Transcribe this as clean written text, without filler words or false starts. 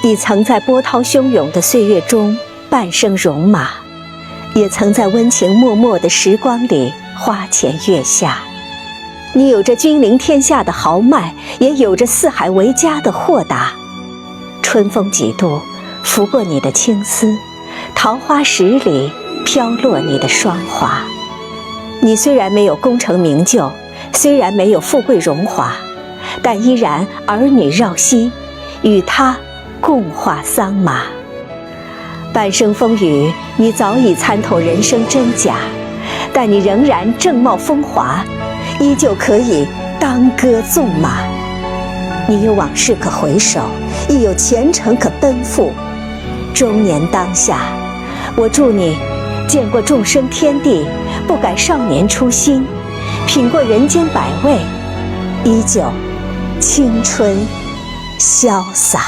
你曾在波涛汹涌的岁月中半生戎马，也曾在温情脉脉的时光里花前月下。你有着君临天下的豪迈，也有着四海为家的豁达。春风几度，拂过你的青丝，桃花十里，飘落你的霜华。你虽然没有功成名就，虽然没有富贵荣华，但依然儿女绕膝，与他共话桑麻。半生风雨，你早已参透人生真假，但你仍然正茂风华，依旧可以当歌纵马。你有往事可回首，亦有前程可奔赴。中年当下，我祝你见过众生天地，不改少年初心，品过人间百味，依旧青春潇洒。